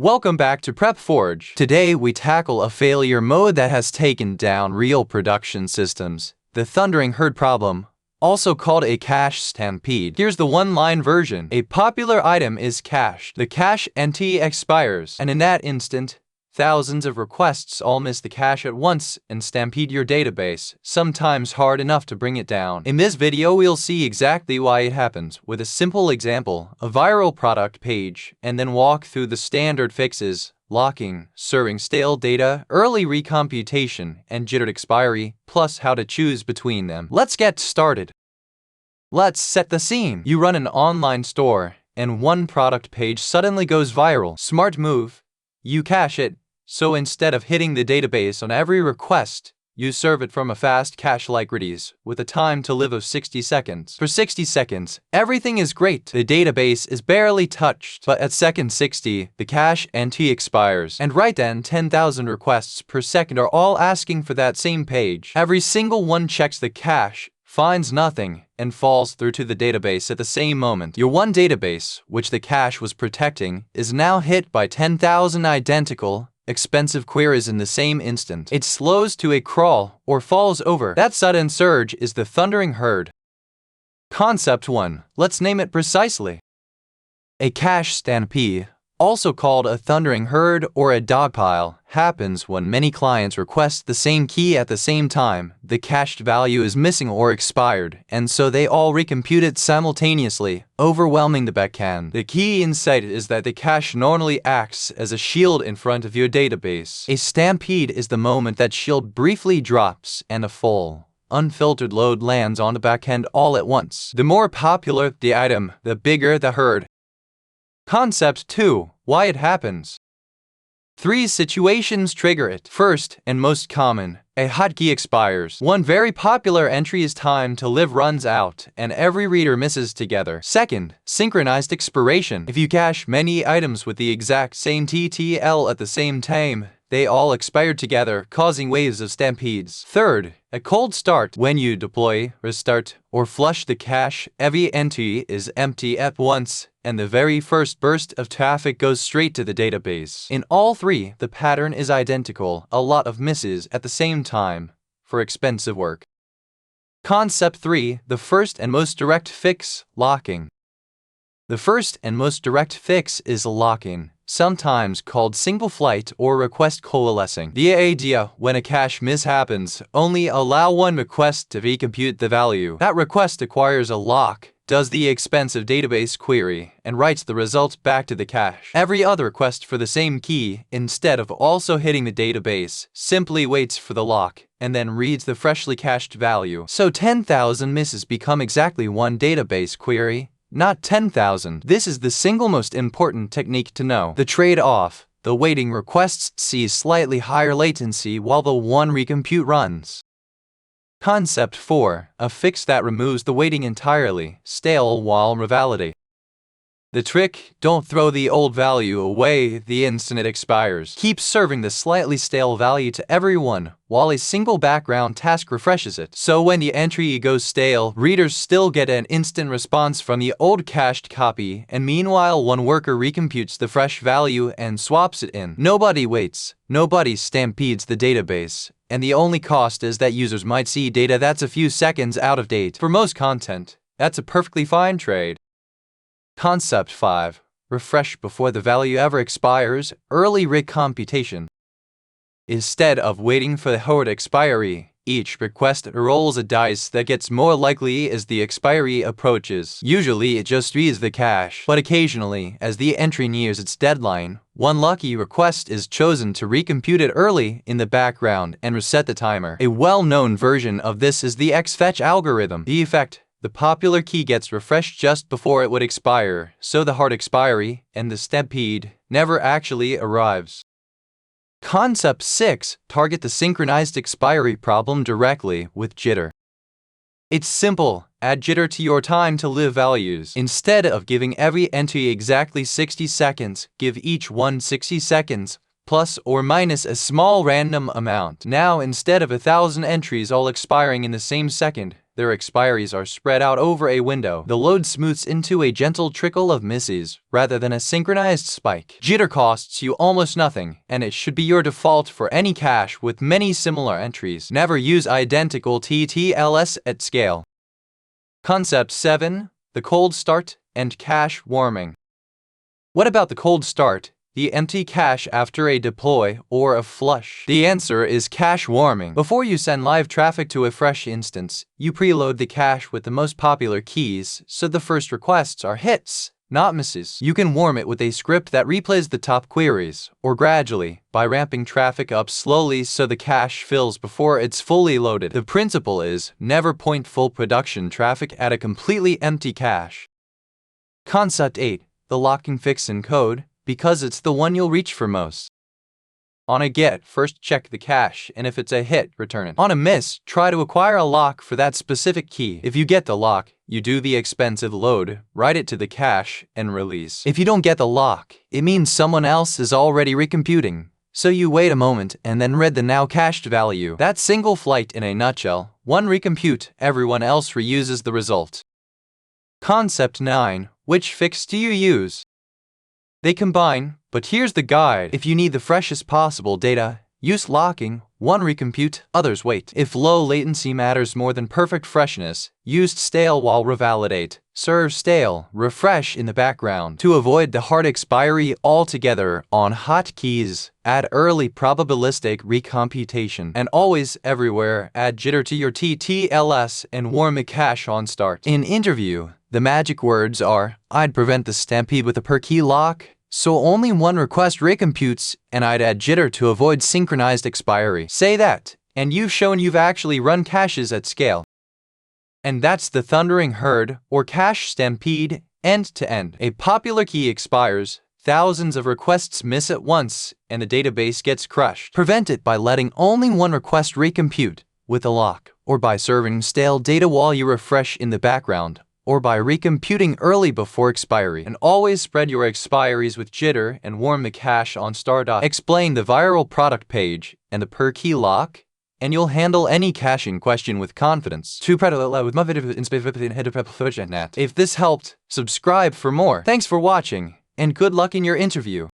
Welcome back to PrepForge. Today we tackle a failure mode that has taken down real production systems, the thundering herd problem, also called a cache stampede. Here's the one-line version. A popular item is cached. The cache entry expires, and in that instant, thousands of requests all miss the cache at once and stampede your database, sometimes hard enough to bring it down. In this video, we'll see exactly why it happens with a simple example, a viral product page, and then walk through the standard fixes: locking, serving stale data, early recomputation, and jittered expiry, plus how to choose between them. Let's get started. Let's set the scene. You run an online store, and one product page suddenly goes viral. Smart move. You cache it. So instead of hitting the database on every request, you serve it from a fast cache like Redis, with a time to live of 60 seconds. For 60 seconds, everything is great. The database is barely touched, but at second 60, the cache entry expires. And right then, 10,000 requests per second are all asking for that same page. Every single one checks the cache, finds nothing, and falls through to the database at the same moment. Your one database, which the cache was protecting, is now hit by 10,000 identical, expensive queries in the same instant. It slows to a crawl or falls over. That sudden surge is the thundering herd. Concept 1. Let's name it precisely. A cache stampede, also called a thundering herd or a dogpile, happens when many clients request the same key at the same time. The cached value is missing or expired, and so they all recompute it simultaneously, overwhelming the backend. The key insight is that the cache normally acts as a shield in front of your database. A stampede is the moment that shield briefly drops and a full, unfiltered load lands on the backend all at once. The more popular the item, the bigger the herd. Concept 2. Why it happens. 3 situations trigger it. First, and most common, a hotkey expires. One very popular entry is time to live runs out, and every reader misses together. Second, synchronized expiration. If you cache many items with the exact same TTL at the same time, they all expire together, causing waves of stampedes. Third, a cold start. When you deploy, restart, or flush the cache, every entry is empty at once, and the very first burst of traffic goes straight to the database. In all 3, the pattern is identical, a lot of misses at the same time, for expensive work. Concept 3. The first and most direct fix, locking. The first and most direct fix is locking, sometimes called single flight or request coalescing. The idea, when a cache miss happens, only allow one request to recompute the value. That request acquires a lock, does the expensive database query, and writes the results back to the cache. Every other request for the same key, instead of also hitting the database, simply waits for the lock, and then reads the freshly cached value. So 10,000 misses become exactly one database query, not 10,000. This is the single most important technique to know. The trade-off: the waiting requests sees slightly higher latency while the one recompute runs. Concept 4. A fix that removes the waiting entirely, Stale-while-revalidate. The trick: don't throw the old value away the instant it expires. Keep serving the slightly stale value to everyone, while a single background task refreshes it. So when the entry goes stale, readers still get an instant response from the old cached copy, and meanwhile one worker recomputes the fresh value and swaps it in. Nobody waits, nobody stampedes the database, and the only cost is that users might see data that's a few seconds out of date. For most content, that's a perfectly fine trade. Concept 5. Refresh before the value ever expires, early recomputation. Instead of waiting for the hard expiry, each request rolls a dice that gets more likely as the expiry approaches. Usually it just reads the cache, but occasionally, as the entry nears its deadline, one lucky request is chosen to recompute it early in the background and reset the timer. A well-known version of this is the XFetch algorithm. The effect: the popular key gets refreshed just before it would expire, so the hard expiry, and the stampede, never actually arrives. Concept 6. Target the synchronized expiry problem directly with jitter. It's simple. Add jitter to your time to live values. Instead of giving every entry exactly 60 seconds, give each one 60 seconds, plus or minus a small random amount. Now, instead of 1,000 entries all expiring in the same second, their expiries are spread out over a window. The load smooths into a gentle trickle of misses, rather than a synchronized spike. Jitter costs you almost nothing, and it should be your default for any cache with many similar entries. Never use identical TTLs at scale. Concept 7. The cold start and cache warming. What about the cold start, the empty cache after a deploy or a flush? The answer is cache warming. Before you send live traffic to a fresh instance, you preload the cache with the most popular keys, so the first requests are hits, not misses. You can warm it with a script that replays the top queries, or gradually, by ramping traffic up slowly so the cache fills before it's fully loaded. The principle is, never point full production traffic at a completely empty cache. Concept 8. The locking fix in code, because it's the one you'll reach for most. On a get, first check the cache, and if it's a hit, return it. On a miss, try to acquire a lock for that specific key. If you get the lock, you do the expensive load, write it to the cache, and release. If you don't get the lock, it means someone else is already recomputing. So you wait a moment and then read the now cached value. That's single flight in a nutshell. One recompute, everyone else reuses the result. Concept 9. Which fix do you use? They combine, but here's the guide. If you need the freshest possible data, use locking, one recompute, others wait. If low latency matters more than perfect freshness, use Stale-while-revalidate. Serve stale, refresh in the background. To avoid the hard expiry altogether on hotkeys, add early probabilistic recomputation. And always, everywhere, add jitter to your TTLs and warm the cache on start. In interview, the magic words are, I'd prevent the stampede with a per key lock, so only one request recomputes, and I'd add jitter to avoid synchronized expiry. Say that, and you've shown you've actually run caches at scale. And that's the thundering herd, or cache stampede, end-to-end. A popular key expires, thousands of requests miss at once, and the database gets crushed. Prevent it by letting only one request recompute, with a lock, or by serving stale data while you refresh in the background, or by recomputing early before expiry. And always spread your expiries with jitter and warm the cache on start. Explain the viral product page and the per key lock, and you'll handle any caching question with confidence. If this helped, subscribe for more. Thanks for watching, and good luck in your interview.